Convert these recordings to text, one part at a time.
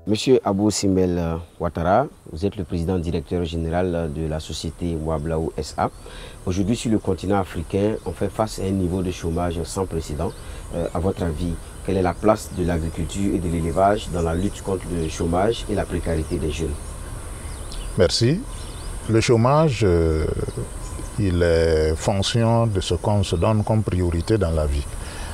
Monsieur Abou Simbel Ouattara, vous êtes le président directeur général de la société Ouablaou SA. Aujourd'hui, sur le continent africain, on fait face à un niveau de chômage sans précédent. À votre avis, quelle est la place de l'agriculture et de l'élevage dans la lutte contre le chômage et la précarité des jeunes? Merci. Le chômage, il est fonction de ce qu'on se donne comme priorité dans la vie.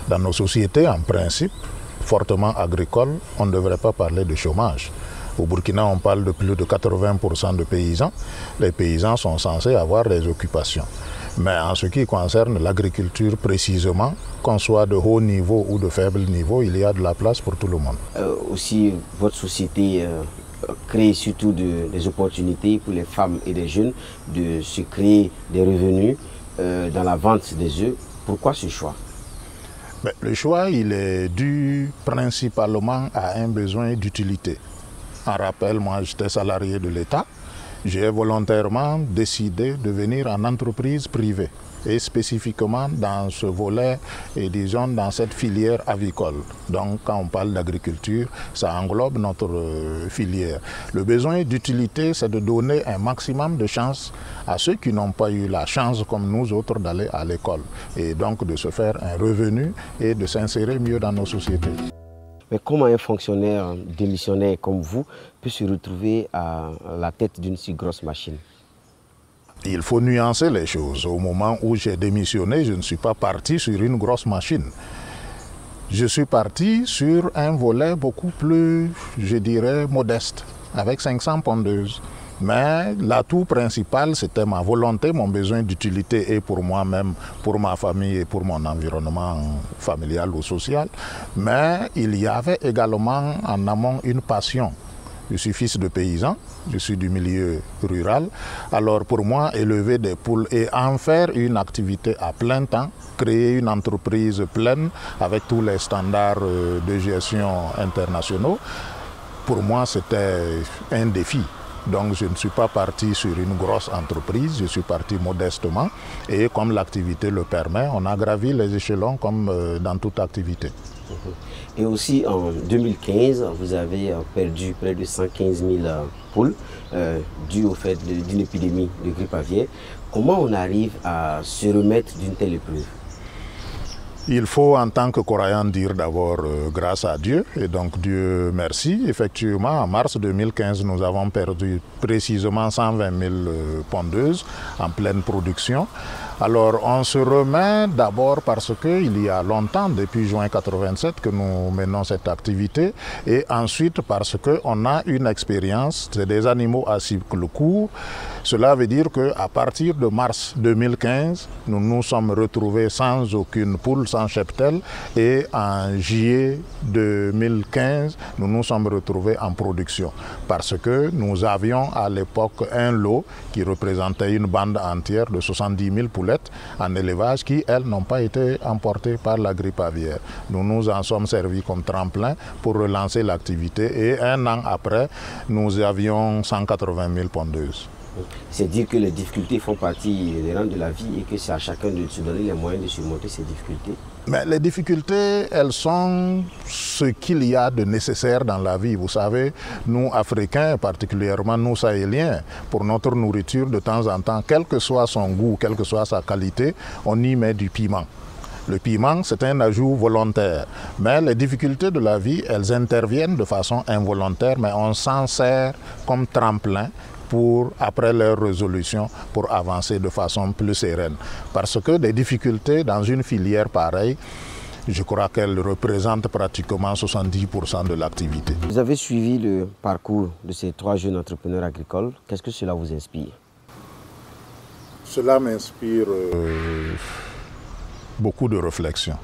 Dans nos sociétés, en principe, fortement agricoles, on ne devrait pas parler de chômage. Au Burkina, on parle de plus de 80% de paysans. Les paysans sont censés avoir des occupations. Mais en ce qui concerne l'agriculture précisément, qu'on soit de haut niveau ou de faible niveau, il y a de la place pour tout le monde. Aussi, votre société crée surtout des opportunités pour les femmes et les jeunes de se créer des revenus dans la vente des œufs. Pourquoi ce choix? Le choix, il est dû principalement à un besoin d'utilité. En rappel, moi j'étais salarié de l'État. J'ai volontairement décidé de venir en entreprise privée et spécifiquement dans ce volet et disons dans cette filière avicole. Donc quand on parle d'agriculture, ça englobe notre filière. Le besoin d'utilité, c'est de donner un maximum de chance à ceux qui n'ont pas eu la chance comme nous autres d'aller à l'école et donc de se faire un revenu et de s'insérer mieux dans nos sociétés. Mais comment un fonctionnaire démissionnaire comme vous peut se retrouver à la tête d'une si grosse machine? Il faut nuancer les choses. Au moment où j'ai démissionné, je ne suis pas parti sur une grosse machine. Je suis parti sur un volet beaucoup plus, je dirais, modeste, avec 500 pondeuses. Mais l'atout principal, c'était ma volonté, mon besoin d'utilité et pour moi-même, pour ma famille et pour mon environnement familial ou social. Mais il y avait également en amont une passion. Je suis fils de paysan, je suis du milieu rural. Alors pour moi, élever des poules et en faire une activité à plein temps, créer une entreprise pleine avec tous les standards de gestion internationaux, pour moi c'était un défi. Donc je ne suis pas parti sur une grosse entreprise, je suis parti modestement et comme l'activité le permet, on a gravi les échelons comme dans toute activité. Et aussi en 2015, vous avez perdu près de 115 000 poules dues au fait d'une épidémie de grippe aviaire. Comment on arrive à se remettre d'une telle épreuve? Il faut en tant que croyant dire d'abord grâce à Dieu et donc Dieu merci. Effectivement, en mars 2015, nous avons perdu précisément 120 000 pondeuses en pleine production. Alors on se remet d'abord parce qu'il y a longtemps, depuis juin 87, que nous menons cette activité et ensuite parce qu'on a une expérience, c'est des animaux à cycle court. Cela veut dire qu'à partir de mars 2015, nous nous sommes retrouvés sans aucune poule, sans cheptel et en juillet 2015, nous nous sommes retrouvés en production parce que nous avions à l'époque un lot qui représentait une bande entière de 70 000 poules en élevage qui, elles, n'ont pas été emportées par la grippe aviaire. Nous nous en sommes servis comme tremplin pour relancer l'activité et un an après, nous avions 180 000 pondeuses. C'est dire que les difficultés font partie des rangs de la vie et que c'est à chacun de se donner les moyens de surmonter ces difficultés. Mais les difficultés, elles sont ce qu'il y a de nécessaire dans la vie. Vous savez, nous, Africains, particulièrement nous, Sahéliens, pour notre nourriture, de temps en temps, quel que soit son goût, quelle que soit sa qualité, on y met du piment. Le piment, c'est un ajout volontaire. Mais les difficultés de la vie, elles interviennent de façon involontaire, mais on s'en sert comme tremplin pour, après leur résolution, pour avancer de façon plus sereine. Parce que des difficultés dans une filière pareille, je crois qu'elles représentent pratiquement 70% de l'activité. Vous avez suivi le parcours de ces 3 jeunes entrepreneurs agricoles. Qu'est-ce que cela vous inspire? Cela m'inspire beaucoup de réflexion.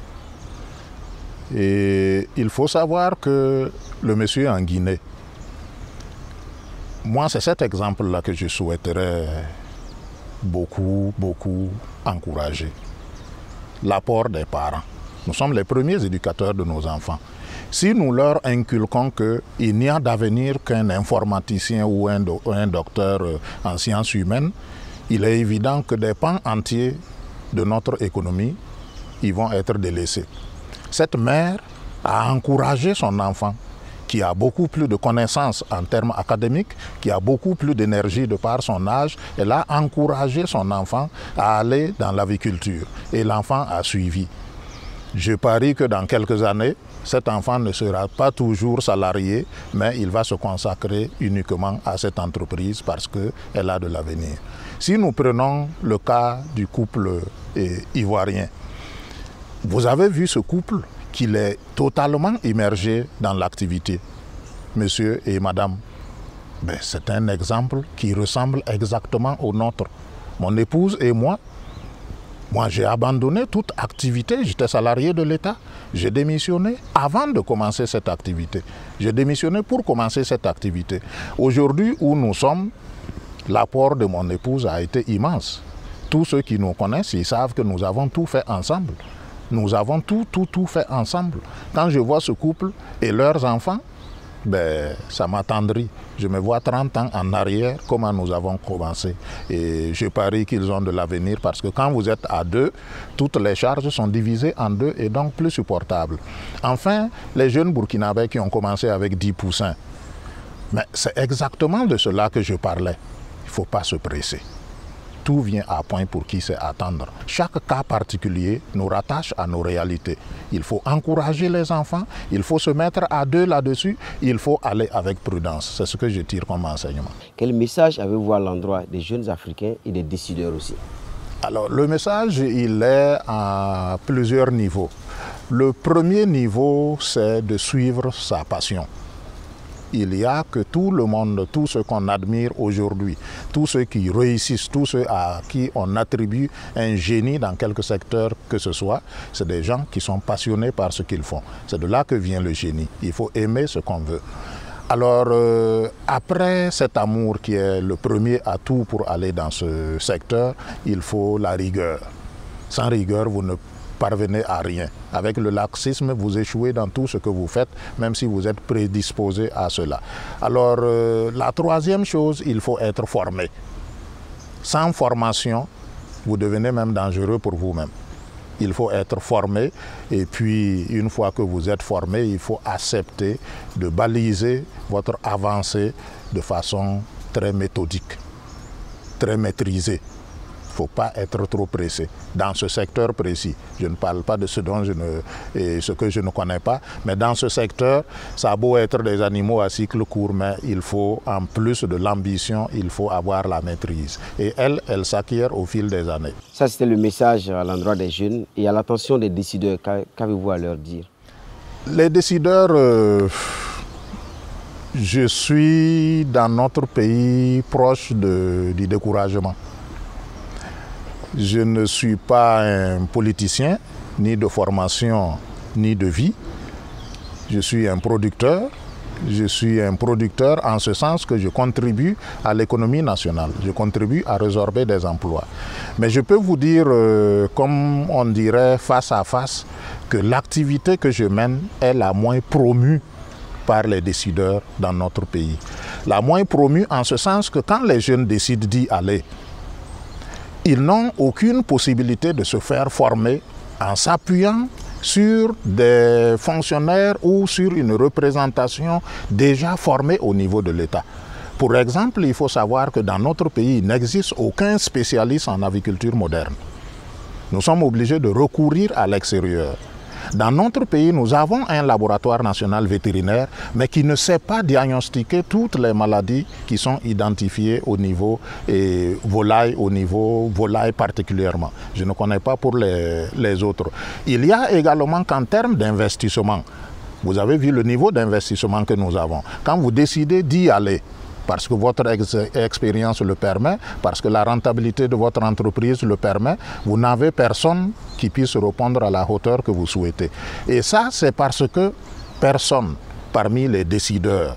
Et il faut savoir que le monsieur en Guinée, moi, c'est cet exemple-là que je souhaiterais beaucoup encourager. L'apport des parents. Nous sommes les premiers éducateurs de nos enfants. Si nous leur inculquons qu'il n'y a d'avenir qu'un informaticien ou un docteur en sciences humaines, il est évident que des pans entiers de notre économie ils vont être délaissés. Cette mère a encouragé son enfant qui a beaucoup plus de connaissances en termes académiques, qui a beaucoup plus d'énergie de par son âge, elle a encouragé son enfant à aller dans l'aviculture. Et l'enfant a suivi. Je parie que dans quelques années, cet enfant ne sera pas toujours salarié, mais il va se consacrer uniquement à cette entreprise parce qu'elle a de l'avenir. Si nous prenons le cas du couple ivoirien, vous avez vu ce couple qu'il est totalement immergé dans l'activité, monsieur et madame. Ben, c'est un exemple qui ressemble exactement au nôtre. Mon épouse et moi, j'ai abandonné toute activité, j'étais salarié de l'État. J'ai démissionné avant de commencer cette activité. J'ai démissionné pour commencer cette activité. Aujourd'hui où nous sommes, l'apport de mon épouse a été immense. Tous ceux qui nous connaissent, ils savent que nous avons tout fait ensemble. Nous avons tout fait ensemble. Quand je vois ce couple et leurs enfants, ben, ça m'attendrit. Je me vois 30 ans en arrière, comment nous avons commencé. Et je parie qu'ils ont de l'avenir parce que quand vous êtes à deux, toutes les charges sont divisées en deux et donc plus supportables. Enfin, les jeunes Burkinabés qui ont commencé avec 10 poussins, mais c'est exactement de cela que je parlais. Il ne faut pas se presser. Tout vient à point pour qui sait attendre. Chaque cas particulier nous rattache à nos réalités. Il faut encourager les enfants, il faut se mettre à deux là-dessus, il faut aller avec prudence. C'est ce que je tire comme enseignement. Quel message avez-vous à l'endroit des jeunes Africains et des décideurs aussi? Alors, le message, il est à plusieurs niveaux. Le premier niveau, c'est de suivre sa passion. Il y a que tout le monde, tous ceux qu'on admire aujourd'hui, tous ceux qui réussissent, tous ceux à qui on attribue un génie dans quelque secteur que ce soit, c'est des gens qui sont passionnés par ce qu'ils font. C'est de là que vient le génie. Il faut aimer ce qu'on veut. Alors, après cet amour qui est le premier atout pour aller dans ce secteur, il faut la rigueur. Sans rigueur, vous ne parvenez à rien. Avec le laxisme, vous échouez dans tout ce que vous faites, même si vous êtes prédisposé à cela. Alors, la troisième chose, il faut être formé. Sans formation, vous devenez même dangereux pour vous-même. Il faut être formé et puis, une fois que vous êtes formé, il faut accepter de baliser votre avancée de façon très méthodique, très maîtrisée. Il ne faut pas être trop pressé dans ce secteur précis. Je ne parle pas de ce que je ne connais pas, mais dans ce secteur, ça a beau être des animaux à cycle court, mais il faut, en plus de l'ambition, il faut avoir la maîtrise. Et elle s'acquiert au fil des années. Ça, c'était le message à l'endroit des jeunes et à l'attention des décideurs. Qu'avez-vous à leur dire? Les décideurs, je suis dans notre pays proche du découragement. Je ne suis pas un politicien, ni de formation, ni de vie. Je suis un producteur. Je suis un producteur en ce sens que je contribue à l'économie nationale. Je contribue à résorber des emplois. Mais je peux vous dire, comme on dirait face à face, que l'activité que je mène est la moins promue par les décideurs dans notre pays. La moins promue en ce sens que quand les jeunes décident d'y aller, ils n'ont aucune possibilité de se faire former en s'appuyant sur des fonctionnaires ou sur une représentation déjà formée au niveau de l'État. Pour exemple, il faut savoir que dans notre pays, il n'existe aucun spécialiste en aviculture moderne. Nous sommes obligés de recourir à l'extérieur. Dans notre pays, nous avons un laboratoire national vétérinaire, mais qui ne sait pas diagnostiquer toutes les maladies qui sont identifiées au niveau volaille, au niveau volaille particulièrement. Je ne connais pas pour les autres. Il y a également qu'en termes d'investissement, vous avez vu le niveau d'investissement que nous avons. Quand vous décidez d'y aller, parce que votre expérience le permet, parce que la rentabilité de votre entreprise le permet, vous n'avez personne qui puisse répondre à la hauteur que vous souhaitez. Et ça, c'est parce que personne parmi les décideurs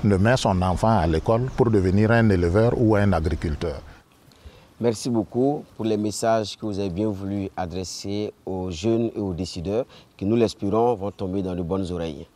ne met son enfant à l'école pour devenir un éleveur ou un agriculteur. Merci beaucoup pour les messages que vous avez bien voulu adresser aux jeunes et aux décideurs qui, nous l'espérons, vont tomber dans de bonnes oreilles.